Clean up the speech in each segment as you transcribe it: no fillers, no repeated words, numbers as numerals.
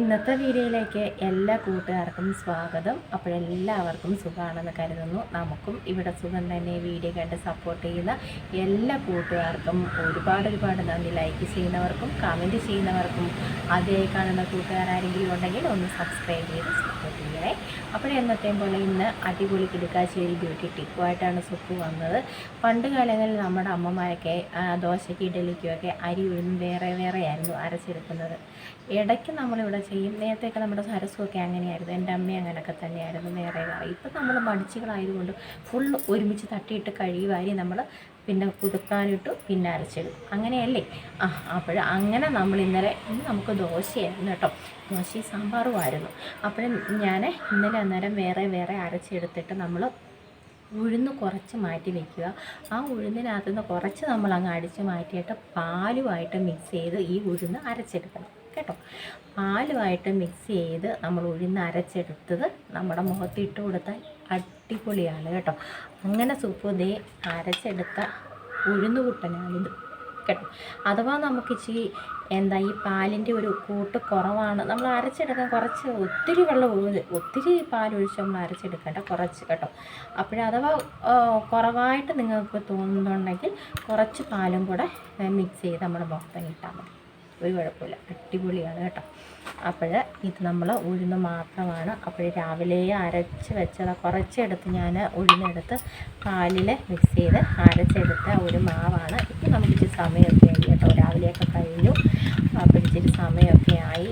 ഇന്നത്തെ വീഡിയോയിലേക്ക് എല്ലാ കൂട്ടുകാർക്കും സ്വാഗതം. അപ്പോഴെല്ലാവർക്കും സുഖമാണെന്ന് കരുതുന്നു. നമുക്കും ഇവിടെ സുഖം തന്നെ. വീഡിയോ കണ്ട് സപ്പോർട്ട് ചെയ്യുന്ന എല്ലാ കൂട്ടുകാർക്കും ഒരുപാട് നന്ദി. ലൈക്ക് ചെയ്യുന്നവർക്കും കമൻറ്റ് ചെയ്യുന്നവർക്കും അതേ കാണുന്ന കൂട്ടുകാരെങ്കിലും ഉണ്ടെങ്കിൽ ഒന്ന് സബ്സ്ക്രൈബ് ചെയ്ത് സപ്പോർട്ട് ചെയ്യണേ. അപ്പോഴെന്നത്തെയും പോലെ ഇന്ന് അടിപൊളി കിടക്കാശ്ശേരി ബ്യൂട്ടി ടിപ്പുമായിട്ടാണ് സുപ്പ് വന്നത്. പണ്ട് കാലങ്ങളിൽ നമ്മുടെ അമ്മമാരൊക്കെ ദോശയ്ക്ക് ഇഡലിക്കുമൊക്കെ അരി ഉഴുന്ന് വേറെ ആയിരുന്നു അരച്ചെടുക്കുന്നത്. ഇടയ്ക്ക് നമ്മളിവിടെ ചെയ്യും. നേരത്തെയൊക്കെ നമ്മുടെ സരസ്വമൊക്കെ അങ്ങനെയായിരുന്നു. എൻ്റെ അമ്മ അങ്ങനെയൊക്കെ തന്നെയായിരുന്നു വേറെ. ഇപ്പം നമ്മൾ മടിച്ചുകളായതുകൊണ്ട് ഫുൾ ഒരുമിച്ച് തട്ടിയിട്ട് കഴുകി നമ്മൾ പിന്നെ കുതുക്കാനിട്ടു പിന്നെ അരച്ചെടുക്കും. അങ്ങനെയല്ലേ? അങ്ങനെ നമ്മൾ ഇന്ന് നമുക്ക് ദോശയായിരുന്നു കേട്ടോ. ദോശയും സാമ്പാറുമായിരുന്നു. അപ്പോഴും ഞാൻ അന്നേരം വേറെ അരച്ചെടുത്തിട്ട് നമ്മൾ ഉഴുന്ന് കുറച്ച് മാറ്റി വയ്ക്കുക. ആ ഉഴുന്നിനകത്തുനിന്ന് കുറച്ച് നമ്മൾ അങ്ങ് അടിച്ച് മാറ്റിയിട്ട് പാലുമായിട്ട് മിക്സ് ചെയ്ത് ഈ ഉഴുന്ന് അരച്ചെടുക്കണം കേട്ടോ. പാലുമായിട്ട് മിക്സ് ചെയ്ത് നമ്മൾ ഉഴുന്ന് അരച്ചെടുത്തത് നമ്മുടെ മുഖത്തിട്ട് കൊടുത്താൽ അടിപൊളിയാണ് കേട്ടോ. അങ്ങനെ സൂപ്പ് ദേ അരച്ചെടുത്ത ഉഴുന്നുകുട്ടനാണിത് കേട്ടോ. അഥവാ നമുക്ക് ഇച്ചിരി ഈ പാലിൻ്റെ ഒരു കൂട്ട് കുറവാണ്, നമ്മൾ അരച്ചെടുക്കാൻ കുറച്ച് ഒത്തിരി ഒത്തിരി പാലൊഴിച്ച് നമ്മൾ അരച്ചെടുക്കേണ്ട, കുറച്ച് കേട്ടോ. അഥവാ കുറവായിട്ട് നിങ്ങൾക്ക് തോന്നുന്നുണ്ടെങ്കിൽ കുറച്ച് പാലും കൂടെ മിക്സ് ചെയ്ത് നമ്മുടെ മുഖത്തിന് ഇട്ടാൽ മതി. ഒരു കുഴപ്പമില്ല, അടിപൊളിയാണ് കേട്ടോ. ഇത് നമ്മൾ ഉഴുന്ന് മാത്രമാണ്. രാവിലെ അരച്ച് വെച്ചത് കുറച്ചെടുത്ത് ഞാൻ ഉഴുന്നെടുത്ത് പാലിൽ മിക്സ് ചെയ്ത് അരച്ചെടുത്ത ഒരു മാവാണ്. ഇപ്പം നമുക്കിച്ചിരി സമയമൊക്കെ ആയി കേട്ടോ. രാവിലെയൊക്കെ കഴിഞ്ഞു. ഇച്ചിരി സമയമൊക്കെ ആയി.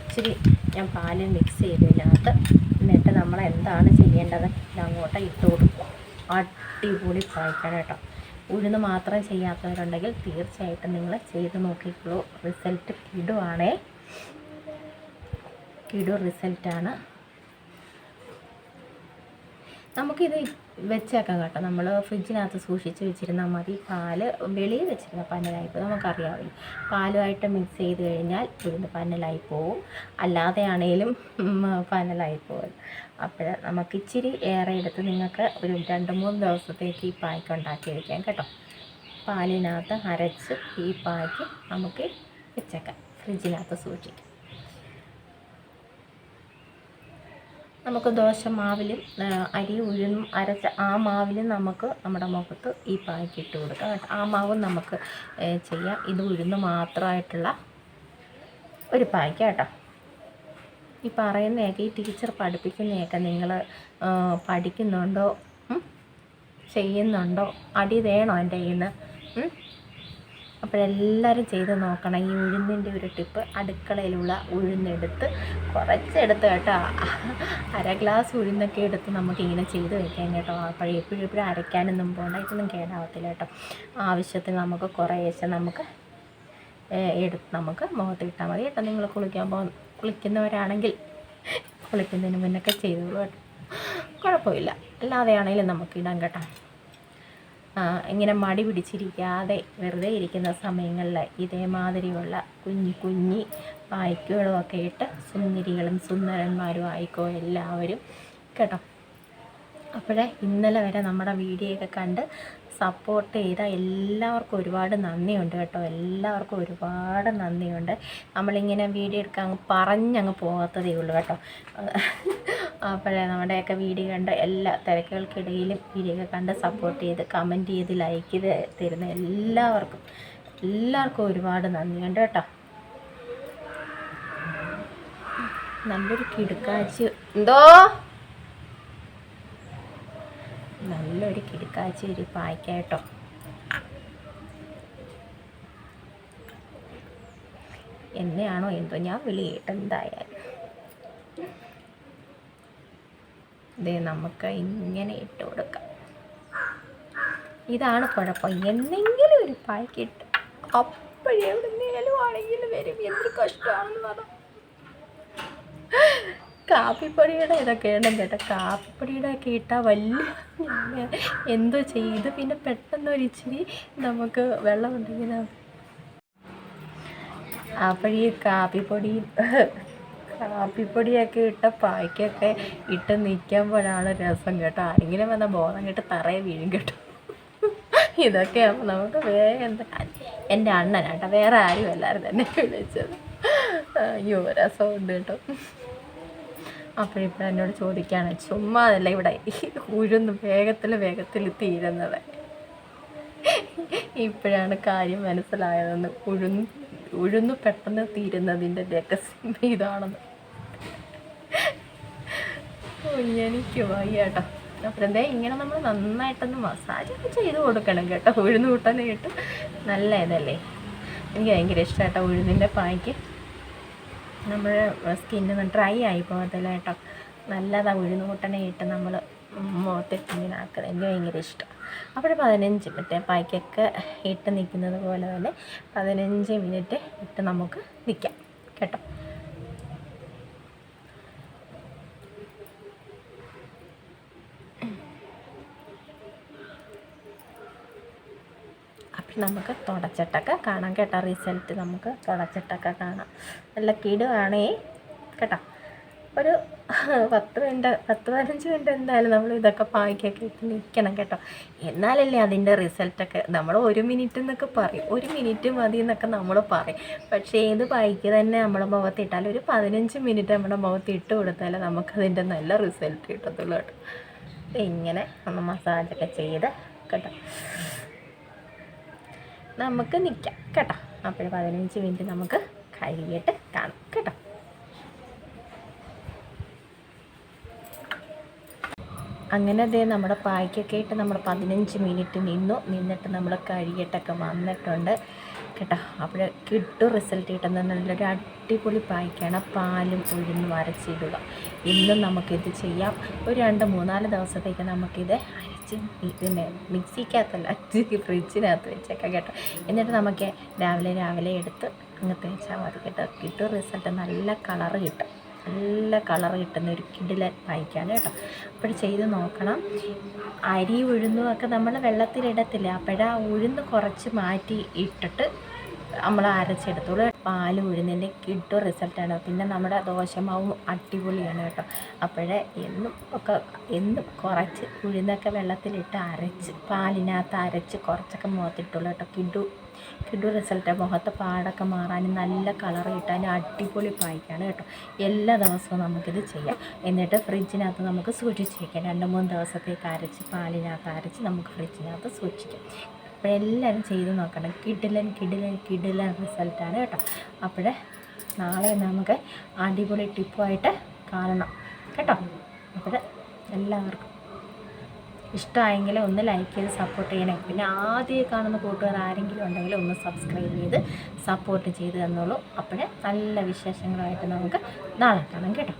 ഇച്ചിരി ഞാൻ പാലിൽ മിക്സ് ചെയ്തതിനകത്ത് എന്നിട്ട് നമ്മൾ എന്താണ് ചെയ്യേണ്ടത്, അങ്ങോട്ട് ഇട്ട് കൊടുക്കുക. അടിപൊളി പായ്ക്കണം കേട്ടോ. ഉഴുന്ന് മാത്രം ചെയ്യാത്തവരുണ്ടെങ്കിൽ തീർച്ചയായിട്ടും നിങ്ങൾ ചെയ്ത് നോക്കിക്കോളൂ. റിസൾട്ട് കിടു റിസൾട്ടാണ്. നമുക്കിത് വെച്ചേക്കാം കേട്ടോ. നമ്മൾ ഫ്രിഡ്ജിനകത്ത് സൂക്ഷിച്ച് വെച്ചിരുന്നാൽ മതി. പാല് വെളിയിൽ വെച്ചിരുന്ന പന്നലായിപ്പോൾ നമുക്കറിയാമല്ലോ. പാലുമായിട്ട് മിക്സ് ചെയ്ത് കഴിഞ്ഞാൽ ഉഴുന്ന് പന്നലായി പോവും, അല്ലാതെ ആണെങ്കിലും പന്നലായി പോകും. നമുക്ക് ഇച്ചിരി ഏറെ എടുത്ത് നിങ്ങൾക്ക് ഒരു 2-3 ദിവസത്തേക്ക് ഈ പായ്ക്ക് ഉണ്ടാക്കി വയ്ക്കാം കേട്ടോ. പാലിനകത്ത് അരച്ച് ഈ പായ്ക്ക് നമുക്ക് വെച്ചേക്കാം, ഫ്രിഡ്ജിനകത്ത് സൂക്ഷിക്കാം. നമുക്ക് ദോശ മാവിലും അരി ഉഴുന്നും അരച്ച ആ മാവിലും നമുക്ക് നമ്മുടെ മുഖത്ത് ഈ പായ്ക്ക് ഇട്ട് കൊടുക്കാം കേട്ടോ. ആ മാവും നമുക്ക് ചെയ്യാം. ഇത് ഉഴുന്ന് മാത്രമായിട്ടുള്ള ഒരു പായ്ക്ക് കേട്ടോ. ഈ പറയുന്നതൊക്കെ, ഈ ടീച്ചർ പഠിപ്പിക്കുന്നതൊക്കെ നിങ്ങൾ പഠിക്കുന്നുണ്ടോ, ചെയ്യുന്നുണ്ടോ? അടി വേണോ എൻ്റെ കയ്യിൽ നിന്ന്? അപ്പോഴെല്ലാവരും ചെയ്ത് നോക്കണം. ഈ ഉഴുന്നിൻ്റെ ഒരു ടിപ്പ്, അടുക്കളയിലുള്ള ഉഴുന്നെടുത്ത് കുറച്ചെടുത്ത് കേട്ടോ, 1/2 ഗ്ലാസ് ഉഴുന്നൊക്കെ എടുത്ത് നമുക്കിങ്ങനെ ചെയ്ത് വയ്ക്കാം കേട്ടോ. എപ്പോഴും അരയ്ക്കാനൊന്നും പോകണ്ട, ഇതൊന്നും കേടാവത്തില്ല കേട്ടോ. ആവശ്യത്തിന് നമുക്ക് കുറേശ്ശെ നമുക്ക് എടുത്ത് നമുക്ക് മുഖത്തിട്ടാൽ മതി കേട്ടോ. നിങ്ങൾ കുളിക്കുന്നവരാണെങ്കിൽ കുളിക്കുന്നതിന് മുന്നൊക്കെ ചെയ്തോളൂ കേട്ടോ, കുഴപ്പമില്ല. അല്ലാതെ ആണെങ്കിലും നമുക്കിടാം കേട്ടോ. ഇങ്ങനെ മടി പിടിച്ചിരിക്കാതെ വെറുതെ ഇരിക്കുന്ന സമയങ്ങളിൽ ഇതേമാതിരിയുള്ള കുഞ്ഞി പായ്ക്കുകളുമൊക്കെ ഇട്ട് സുന്ദരികളും സുന്ദരന്മാരും ആയിക്കോ എല്ലാവരും കേട്ടോ. ഇന്നലെ വരെ നമ്മുടെ വീഡിയോ ഒക്കെ കണ്ട് സപ്പോർട്ട് ചെയ്ത എല്ലാവർക്കും ഒരുപാട് നന്ദിയുണ്ട് കേട്ടോ. എല്ലാവർക്കും ഒരുപാട് നന്ദിയുണ്ട്. നമ്മളിങ്ങനെ വീഡിയോ എടുക്കാൻ പറഞ്ഞങ്ങ് പോകാത്തതേ ഉള്ളൂ കേട്ടോ. നമ്മുടെയൊക്കെ വീഡിയോ കണ്ട് എല്ലാ തിരക്കുകൾക്കിടയിലും വീഡിയോ ഒക്കെ കണ്ട് സപ്പോർട്ട് ചെയ്ത് കമൻറ്റ് ചെയ്ത് ലൈക്ക് ചെയ്ത് തരുന്ന എല്ലാവർക്കും ഒരുപാട് നന്ദിയുണ്ട് കേട്ടോ. നല്ലൊരു കിടുക്കാച്ചി ഒരു പായ്ക്കാട്ടോ. എന്നെയാണോ എന്തോ ഞാൻ വിളി കേട്ടെന്തായാലും. ഇതേ നമുക്ക് ഇങ്ങനെ ഇട്ട് കൊടുക്കാം. ഇതാണ് കുഴപ്പം. എന്തെങ്കിലും ഒരു പായ്ക്കിട്ട് അപ്പോഴെവിടുന്നേലും ആണെങ്കിലും വരും. എന്തൊരു കഷ്ടമാണെന്ന് പറഞ്ഞാൽ കാപ്പിപ്പൊടിയുടെ ഇതൊക്കെ ഇടും കേട്ടോ. കാപ്പിപ്പൊടിയുടെ ഒക്കെ ഇട്ടാൽ വലിയ എന്തോ ചെയ്ത് പിന്നെ പെട്ടെന്ന് ഇച്ചിരി നമുക്ക് വെള്ളം ഉണ്ടെങ്കിൽ ഈ കാപ്പിപ്പൊടിയൊക്കെ ഇട്ട പായ്ക്കൊക്കെ ഇട്ട് നിൽക്കുമ്പോഴാണ് രസം കേട്ടോ. ആരെങ്കിലും വന്ന ബോധം കേട്ട് തറയെ വീഴും കേട്ടോ. ഇതൊക്കെ നമുക്ക് വേഗം എൻ്റെ അണ്ണനാട്ടോ, വേറെ ആരും എല്ലാവരും തന്നെ വിളിച്ചത്. അയ്യോ രസമുണ്ട് കേട്ടോ. അപ്പോഴിപ്പോൾ എന്നോട് ചോദിക്കുകയാണ്, ചുമ്മാ അതല്ല ഇവിടെ ഉഴുന്ന് വേഗത്തിൽ തീരുന്നത്. ഇപ്പോഴാണ് കാര്യം മനസ്സിലായതെന്ന്. ഉഴുന്ന് പെട്ടെന്ന് തീരുന്നതിൻ്റെ രഹസ്യം ഇതാണെന്ന്. എനിക്ക് വയ്യ കേട്ടോ. അപ്പോൾ എന്തേ ഇങ്ങനെ നമ്മൾ നന്നായിട്ടൊന്ന് മസാജൊക്കെ ചെയ്ത് കൊടുക്കണം കേട്ടോ. ഉഴുന്ന് കൂട്ടാനായിട്ട് നല്ല ഇതല്ലേ. എനിക്ക് ഭയങ്കര ഇഷ്ടമായിട്ടോ ഉഴുന്നിൻ്റെ പായ്ക്ക്. നമ്മുടെ സ്കിന്നിന് ഡ്രൈ ആയി പോകത്തില്ല കേട്ടോ. നല്ലതാണ് ഉഴുന്ന് കൂട്ടനായിട്ട് നമ്മൾ മുഖത്തിട്ട് ഇങ്ങനെ ആക്കുന്നത്. എനിക്ക് ഭയങ്കര ഇഷ്ടം. അപ്പോൾ 15 മിനിറ്റ് പായ്ക്കൊക്കെ ഇട്ട് നിൽക്കുന്നത് പോലെ തന്നെ 15 മിനിറ്റ് ഇട്ട് നമുക്ക് നിൽക്കാം കേട്ടോ. അപ്പം നമുക്ക് തുടച്ചിട്ടൊക്കെ കാണാം കേട്ടോ. റിസൾട്ട് നമുക്ക് തുടച്ചിട്ടൊക്കെ കാണാം. നല്ല കിടുവാണേ കേട്ടോ. ഒരു 10-15 മിനിറ്റ് എന്തായാലും നമ്മൾ ഇതൊക്കെ പായ്ക്കൊക്കെ ഇട്ട് നിൽക്കണം കേട്ടോ. എന്നാലല്ലേ അതിൻ്റെ റിസൾട്ടൊക്കെ. നമ്മൾ 1 മിനിറ്റ് എന്നൊക്കെ പറയും, 1 മിനിറ്റ് മതി എന്നൊക്കെ നമ്മൾ പറയും. പക്ഷേ ഏത് പായ്ക്ക് തന്നെ നമ്മുടെ മുഖത്തിട്ടാൽ ഒരു 15 മിനിറ്റ് നമ്മുടെ മുഖത്ത് ഇട്ട് കൊടുത്താൽ നമുക്കതിൻ്റെ നല്ല റിസൾട്ട് കിട്ടത്തുള്ളൂ കേട്ടോ. ഇങ്ങനെ ഒന്ന് മസാജൊക്കെ ചെയ്ത് കേട്ടോ നമുക്ക് നിൽക്കാം കേട്ടോ. അപ്പോൾ 15 മിനിറ്റ് നമുക്ക് കഴുകിയിട്ട് കാണാം കേട്ടോ. അങ്ങനെ അതേ നമ്മുടെ പായ്ക്കൊക്കെ ഇട്ട് നമ്മൾ 15 മിനിറ്റ് നിന്നിട്ട് നമ്മൾ കഴുകിയിട്ടൊക്കെ വന്നിട്ടുണ്ട് കേട്ടോ. അപ്പോൾ കിട്ടും റിസൾട്ട് കിട്ടുന്നത് നല്ലൊരു അടിപൊളി പായ്ക്കാണ്. പാലും ഉഴുന്നും അരച്ചിടുക. ഇന്നും നമുക്കിത് ചെയ്യാം. ഒരു 2-3-4 ദിവസത്തേക്ക് നമുക്കിത് അരച്ച് പിന്നെ മിക്സിക്കകത്തല്ല ഫ്രിഡ്ജിനകത്ത് വെച്ചേക്കാം കേട്ടോ. എന്നിട്ട് നമുക്ക് രാവിലെ എടുത്ത് അങ്ങ് തേച്ചാൽ മതി കേട്ടോ. കിട്ടും റിസൾട്ട്. നല്ല കളറ് കിട്ടും. നല്ല കളർ കിട്ടുന്ന ഒരു കിടിലൻ പായ്ക്കാണ് കേട്ടോ. അപ്പോൾ ചെയ്ത് നോക്കണം. അരി ഉഴുന്നും ഒക്കെ നമ്മൾ വെള്ളത്തിലിടത്തില്ല. അപ്പോഴാ ഉഴുന്ന് കുറച്ച് മാറ്റി ഇട്ടിട്ട് നമ്മൾ അരച്ചെടുത്തോളൂ. പാല് ഉഴുന്നിൻ്റെ കിട്ടും റിസൾട്ടാണ്. പിന്നെ നമ്മുടെ ദോശമാവും അടിപൊളിയാണ് കേട്ടോ. അപ്പോഴേ എന്നും കുറച്ച് ഉഴുന്നൊക്കെ വെള്ളത്തിലിട്ട് അരച്ച് പാലിനകത്ത് അരച്ച് കുറച്ചൊക്കെ മുഖത്തിട്ടുള്ളൂ കേട്ടോ. കിടു റിസൾട്ട്. മുഖത്തെ പാടൊക്കെ മാറാനും നല്ല കളർ കിട്ടാനും അടിപൊളി പായ്ക്കാണ് കേട്ടോ. എല്ലാ ദിവസവും നമുക്കിത് ചെയ്യാം. എന്നിട്ട് ഫ്രിഡ്ജിനകത്ത് നമുക്ക് സൂക്ഷിച്ച് വയ്ക്കാം. 2-3 ദിവസത്തേക്ക് അരച്ച് പാലിനകത്ത് അരച്ച് നമുക്ക് ഫ്രിഡ്ജിനകത്ത് സൂക്ഷിക്കാം. അപ്പോഴെല്ലാവരും ചെയ്ത് നോക്കണം. കിടിലൻ റിസൾട്ടാണ് കേട്ടോ. അപ്പോൾ നാളെ നമുക്ക് അടിപൊളി ടിപ്പുമായിട്ട് കാണണം കേട്ടോ. അപ്പോൾ എല്ലാവർക്കും ഇഷ്ടമായെങ്കിൽ ഒന്ന് ലൈക്ക് ചെയ്ത് സപ്പോർട്ട് ചെയ്യണേ. പിന്നെ ആദ്യം കാണുന്ന കൂട്ടുകാർ ആരെങ്കിലും ഉണ്ടെങ്കിൽ ഒന്ന് സബ്സ്ക്രൈബ് ചെയ്ത് സപ്പോർട്ട് ചെയ്ത് തന്നോളൂ. അപ്പോഴേ നല്ല വിശേഷങ്ങളുമായിട്ട് നമുക്ക് നാളെ കാണാം കേട്ടോ.